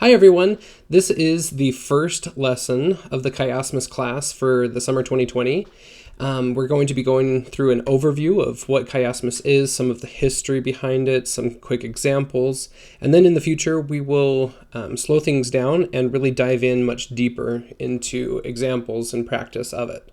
Hi everyone, this is the first lesson of the Chiasmus class for the summer 2020. We're going to be going through an overview of what Chiasmus is, some of the history behind it, some quick examples, and then in the future we will slow things down and really dive in much deeper into examples and practice of it.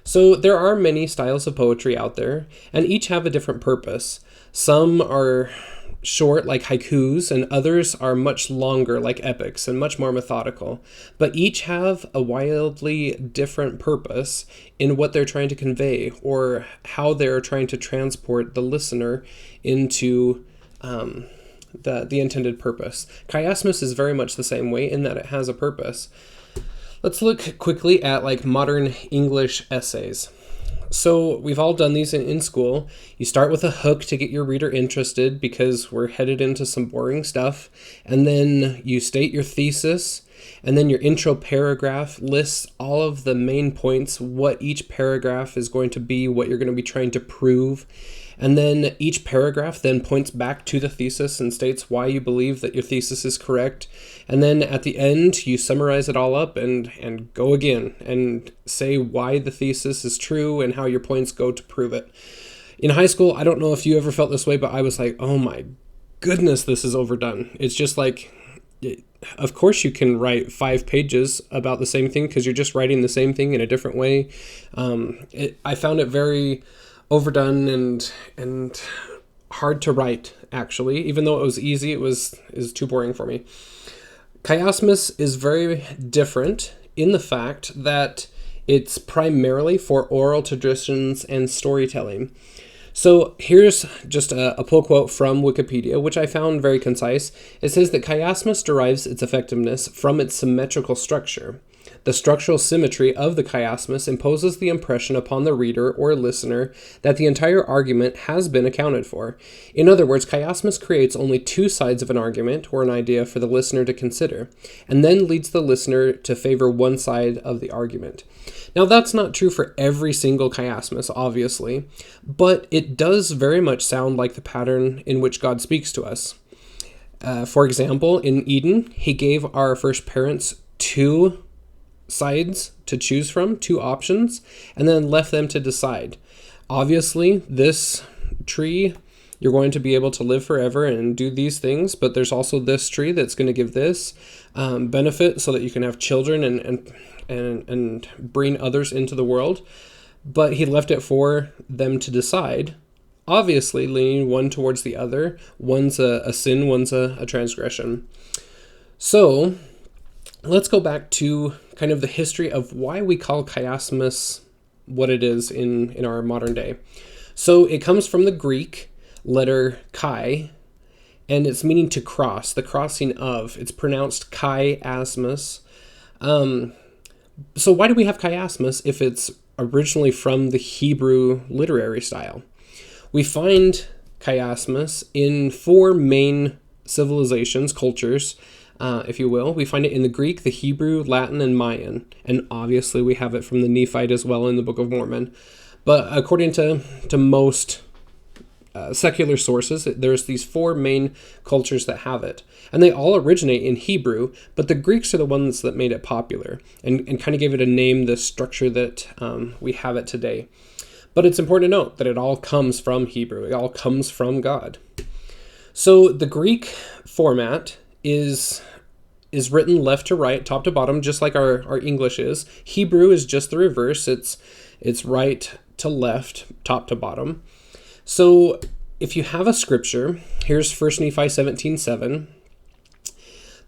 So there are many styles of poetry out there, and each have a different purpose. Some are short, like haikus, and others are much longer, like epics, and much more methodical. But each have a wildly different purpose in what they're trying to convey, or how they're trying to transport the listener into the intended purpose. Chiasmus is very much the same way in that it has a purpose. Let's look quickly at like modern English essays. So we've all done these in school. You start with a hook to get your reader interested because we're headed into some boring stuff. And then you state your thesis. And then your intro paragraph lists all of the main points, what each paragraph is going to be, what you're going to be trying to prove. And then each paragraph then points back to the thesis and states why you believe that your thesis is correct. And then at the end, you summarize it all up and go again and say why the thesis is true and how your points go to prove it. In high school, I don't know if you ever felt this way, but I was like, oh my goodness, this is overdone. It's just like, of course you can write 5 pages about the same thing because you're just writing the same thing in a different way. I found it very overdone and hard to write, actually. Even though it was easy, it was too boring for me. Chiasmus is very different in the fact that it's primarily for oral traditions and storytelling. So here's just a pull quote from Wikipedia, which I found very concise. It says that chiasmus derives its effectiveness from its symmetrical structure. The structural symmetry of the chiasmus imposes the impression upon the reader or listener that the entire argument has been accounted for. In other words, chiasmus creates only 2 sides of an argument or an idea for the listener to consider, and then leads the listener to favor one side of the argument. Now, that's not true for every single chiasmus, obviously, but it does very much sound like the pattern in which God speaks to us. For example, in Eden, he gave our first parents 2 sides to choose from, 2 options, and then left them to decide. Obviously, this tree, you're going to be able to live forever and do these things, but there's also this tree that's going to give this benefit so that you can have children and bring others into the world. But he left it for them to decide, obviously leaning one towards the other. One's a sin, one's a transgression. So let's go back to kind of the history of why we call chiasmus what it is in our modern day. So it comes from the Greek letter chi, and it's meaning to cross, the crossing of. It's pronounced chiasmus. So why do we have chiasmus if it's originally from the Hebrew literary style? We find chiasmus in 4 main civilizations, cultures, if you will. We find it in the Greek, the Hebrew, Latin, and Mayan. And obviously we have it from the Nephite as well in the Book of Mormon. But according to most secular sources, there's these 4 main cultures that have it. And they all originate in Hebrew, but the Greeks are the ones that made it popular and kind of gave it a name, the structure that we have it today. But it's important to note that it all comes from Hebrew. It all comes from God. So the Greek format is written left to right, top to bottom, just like our English is. Hebrew is just the reverse. It's right to left, top to bottom. So if you have a scripture, here's 1 Nephi 17:7.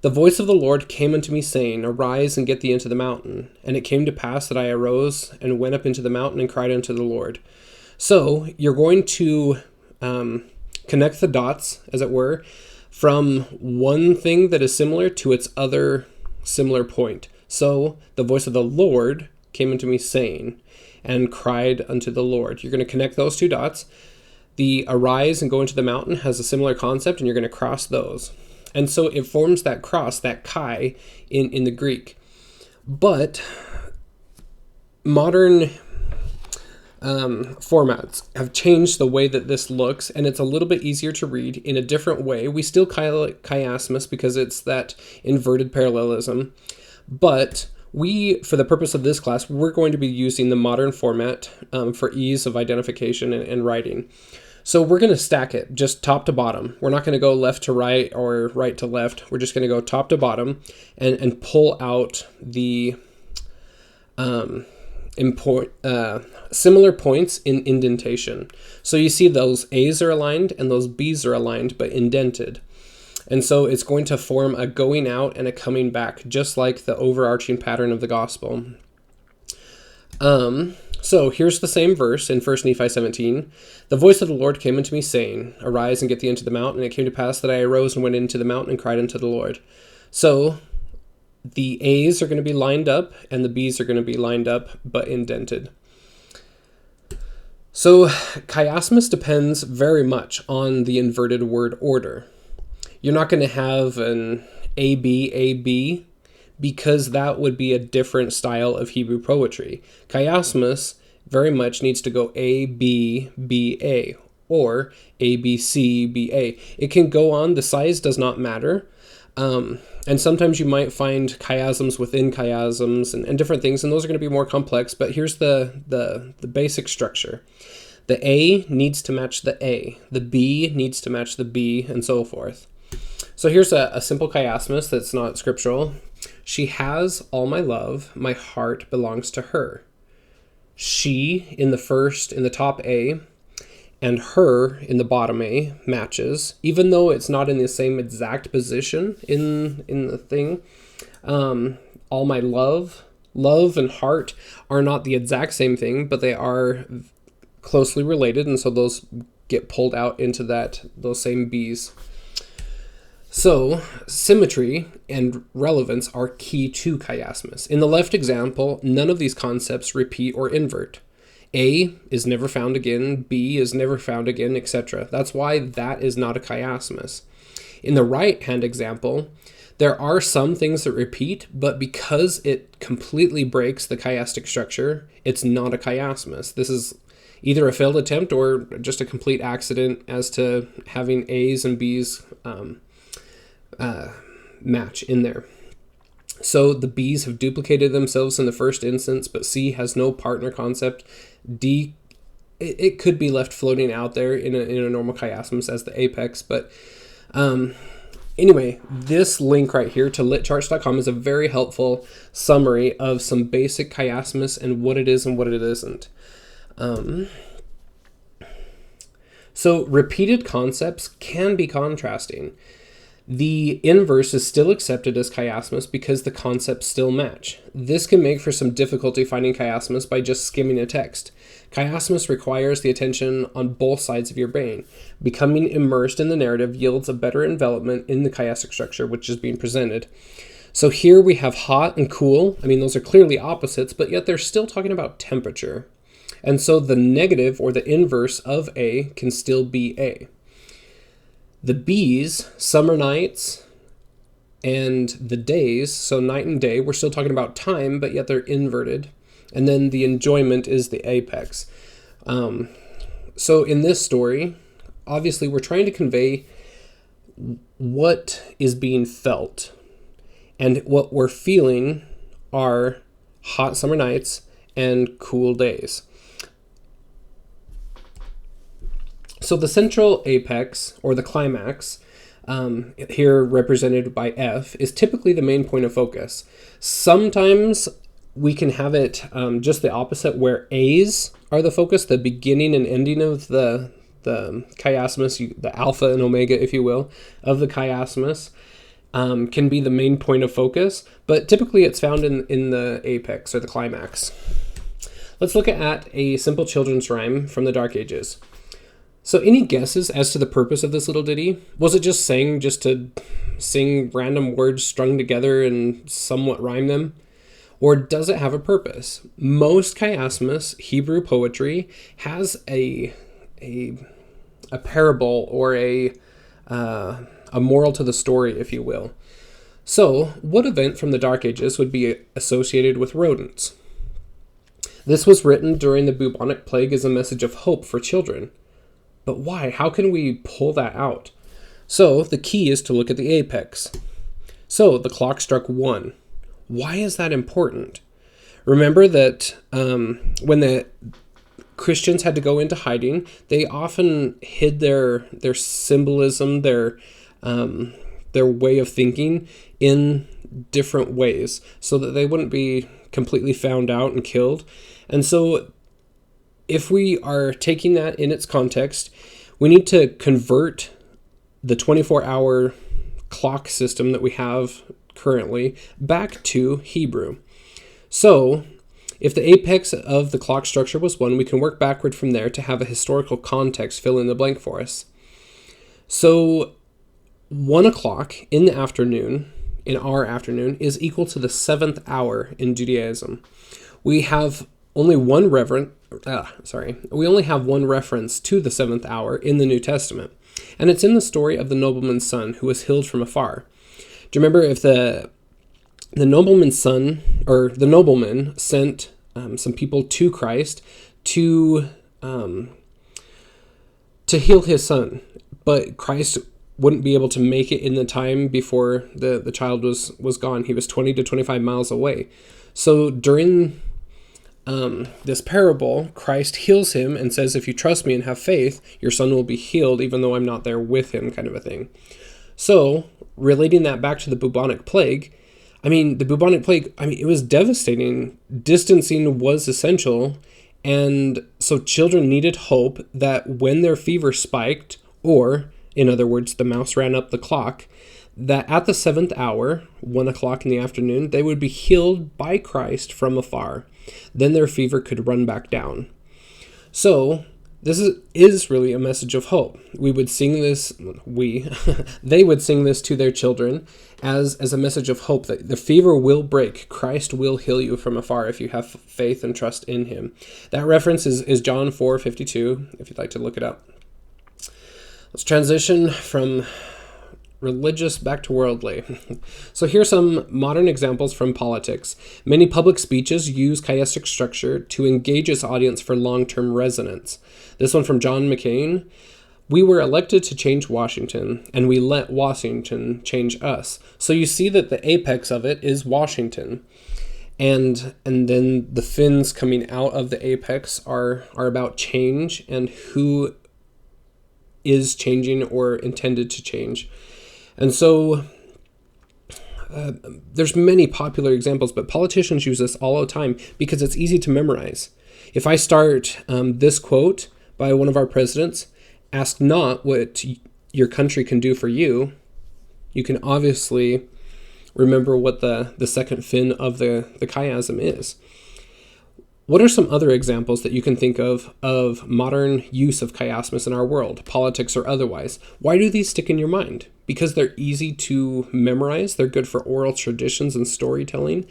The voice of the Lord came unto me, saying, Arise and get thee into the mountain. And it came to pass that I arose and went up into the mountain and cried unto the Lord. So you're going to connect the dots, as it were, from one thing that is similar to its other similar point. So the voice of the Lord came unto me, saying, and cried unto the Lord. You're going to connect those 2 dots. The arise and go into the mountain has a similar concept, and you're going to cross those. And so it forms that cross, that chi, in the Greek. But modern formats have changed the way that this looks, and it's a little bit easier to read in a different way. We still call it chiasmus because it's that inverted parallelism, but for the purpose of this class, we're going to be using the modern format for ease of identification and writing. So we're going to stack it just top to bottom. We're not going to go left to right or right to left. We're just going to go top to bottom and pull out the similar points in indentation. So you see those A's are aligned and those B's are aligned but indented. And so it's going to form a going out and a coming back, just like the overarching pattern of the gospel. So here's the same verse in 1 Nephi 17. The voice of the Lord came unto me, saying, Arise and get thee into the mount. And it came to pass that I arose and went into the mount and cried unto the Lord. So the A's are going to be lined up and the B's are going to be lined up but indented. So chiasmus depends very much on the inverted word order. You're not going to have an AB, because that would be a different style of Hebrew poetry. Chiasmus very much needs to go A, B, B, A, or A, B, C, B, A. It can go on. The size does not matter. And sometimes you might find chiasms within chiasms and different things, and those are going to be more complex, but here's the basic structure. The A needs to match the A. The B needs to match the B, and so forth. So here's a simple chiasmus that's not scriptural. She has all my love, my heart belongs to her. She in the top A, and her in the bottom A matches, even though it's not in the same exact position in the thing. All my love and heart are not the exact same thing, but they are closely related, and so those get pulled out into those same B's. So symmetry and relevance are key to chiasmus. In the left example, none of these concepts repeat or invert. A is never found again, B is never found again, etc. That's why that is not a chiasmus. In the right-hand example, there are some things that repeat, but because it completely breaks the chiastic structure, it's not a chiasmus. This is either a failed attempt or just a complete accident as to having A's and B's match in there. So the B's have duplicated themselves in the first instance, but C has no partner concept. D, it could be left floating out there in a normal chiasmus as the apex, but anyway, this link right here to litcharts.com is a very helpful summary of some basic chiasmus and what it is and what it isn't. So repeated concepts can be contrasting. The inverse is still accepted as chiasmus because the concepts still match. This can make for some difficulty finding chiasmus by just skimming a text. Chiasmus requires the attention on both sides of your brain. Becoming immersed in the narrative yields a better envelopment in the chiastic structure which is being presented. So here we have hot and cool. I mean, those are clearly opposites, but yet they're still talking about temperature. And so the negative or the inverse of A can still be A. The B's, summer nights, and the days, so night and day, we're still talking about time, but yet they're inverted. And then the enjoyment is the apex. So in this story, obviously we're trying to convey what is being felt. And what we're feeling are hot summer nights and cool days. So the central apex, or the climax, here represented by F, is typically the main point of focus. Sometimes we can have it just the opposite, where A's are the focus, the beginning and ending of the chiasmus, the alpha and omega, if you will, of the chiasmus, can be the main point of focus, but typically it's found in the apex, or the climax. Let's look at a simple children's rhyme from the Dark Ages. So any guesses as to the purpose of this little ditty? Was it just sang just to sing random words strung together and somewhat rhyme them? Or does it have a purpose? Most chiasmus Hebrew poetry has a parable or a moral to the story, if you will. So what event from the Dark Ages would be associated with rodents? This was written during the bubonic plague as a message of hope for children. But why? How can we pull that out? So the key is to look at the apex. So the clock struck 1. Why is that important? Remember that when the Christians had to go into hiding, they often hid their symbolism, their way of thinking in different ways so that they wouldn't be completely found out and killed. And so if we are taking that in its context, we need to convert the 24-hour clock system that we have currently back to Hebrew. So if the apex of the clock structure was 1, we can work backward from there to have a historical context fill in the blank for us. So 1 o'clock in the afternoon, in our afternoon, is equal to the 7th hour in Judaism. We have only one reference to the 7th hour in the New Testament, and it's in the story of the nobleman's son who was healed from afar. Do you remember if the nobleman's son, or the nobleman, sent some people to Christ to heal his son, but Christ wouldn't be able to make it in the time before the child was gone. He was 20 to 25 miles away. So during this parable, Christ heals him and says, if you trust me and have faith, your son will be healed even though I'm not there with him, kind of a thing. So relating that back to the bubonic plague, it was devastating. Distancing was essential. And so children needed hope that when their fever spiked, or in other words, the mouse ran up the clock, that at the 7th hour, 1 o'clock in the afternoon, they would be healed by Christ from afar. Then their fever could run back down. So this is really a message of hope. We would sing this, they would sing this to their children as a message of hope that the fever will break. Christ will heal you from afar if you have faith and trust in him. That reference is John 4:52, if you'd like to look it up. Let's transition from religious back to worldly. So here's some modern examples from politics. Many public speeches use chiastic structure to engage its audience for long-term resonance. This one from John McCain. We were elected to change Washington, and we let Washington change us. So you see that the apex of it is Washington. And then the fins coming out of the apex are about change and who is changing or intended to change. And so there's many popular examples, but politicians use this all the time because it's easy to memorize. If I start this quote by one of our presidents, ask not what your country can do for you, you can obviously remember what the second fin of the chiasm is. What are some other examples that you can think of modern use of chiasmus in our world, politics or otherwise? Why do these stick in your mind? Because they're easy to memorize. They're good for oral traditions and storytelling.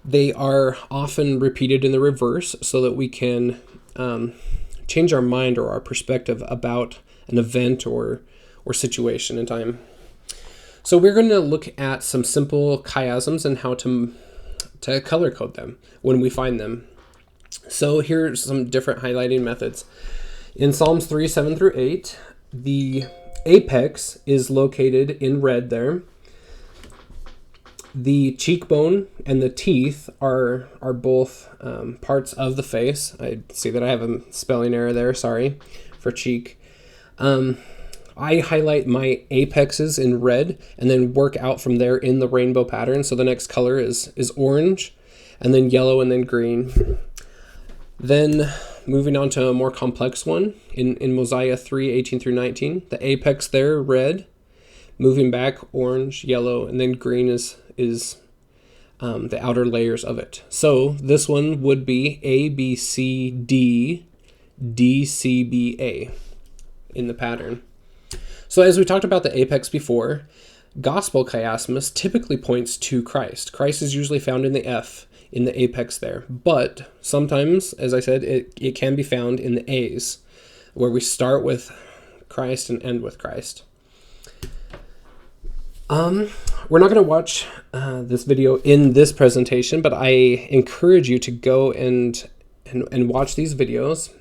They are often repeated in the reverse so that we can change our mind or our perspective about an event or situation in time. So we're going to look at some simple chiasms and how to color code them when we find them. So here's some different highlighting methods. In Psalms 3:7-8, the apex is located in red there. The cheekbone and the teeth are both parts of the face. I see that I have a spelling error there, sorry, for cheek. I highlight my apexes in red and then work out from there in the rainbow pattern. So the next color is orange, and then yellow, and then green. Then moving on to a more complex one, in Mosiah 3:18-19, the apex there, red, moving back, orange, yellow, and then green is the outer layers of it. So this one would be A, B, C, D, D, C, B, A in the pattern. So as we talked about the apex before, gospel chiasmus typically points to Christ. Christ is usually found in the F, in the apex there. But sometimes, as I said, it can be found in the A's, where we start with Christ and end with Christ. we're not going to watch this video in this presentation, but I encourage you to go and watch these videos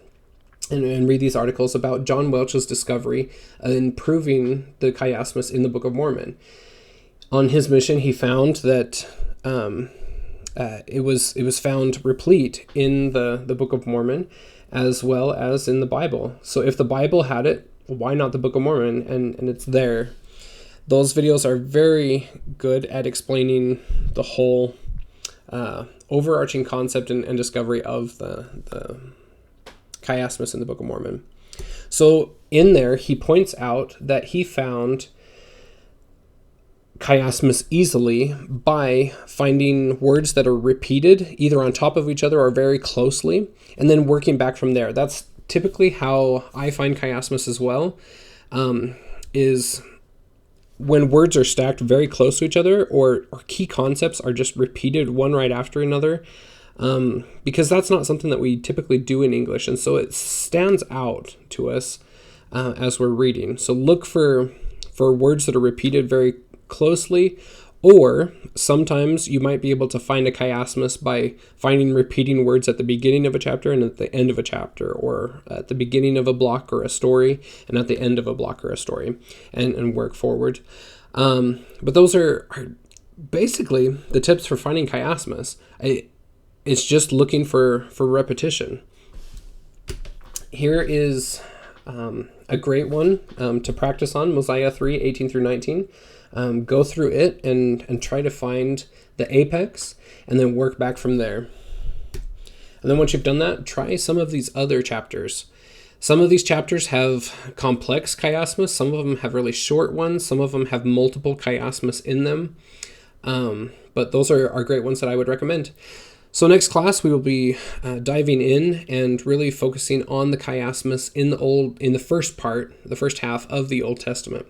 and read these articles about John Welch's discovery in proving the chiasmus in the Book of Mormon. On his mission, he found that it was found replete in the Book of Mormon as well as in the Bible. So if the Bible had it, why not the Book of Mormon? And it's there. Those videos are very good at explaining the whole overarching concept and discovery of the chiasmus in the Book of Mormon. So in there, he points out that he found chiasmus easily by finding words that are repeated either on top of each other or very closely, and then working back from there. That's typically how I find chiasmus as well, is when words are stacked very close to each other, or key concepts are just repeated one right after another, because that's not something that we typically do in English, and so it stands out to us as we're reading. So look for words that are repeated very closely, or sometimes you might be able to find a chiasmus by finding repeating words at the beginning of a chapter and at the end of a chapter, or at the beginning of a block or a story and at the end of a block or a story, and work forward. But those are basically the tips for finding chiasmus. It's just looking for repetition. Here is a great one to practice on, Mosiah 3, 18 through 19. Go through it and try to find the apex and then work back from there. And then once you've done that, try some of these other chapters. Some of these chapters have complex chiasmus. Some of them have really short ones. Some of them have multiple chiasmus in them. But those are great ones that I would recommend. So next class, we will be diving in and really focusing on the chiasmus in the first half of the Old Testament.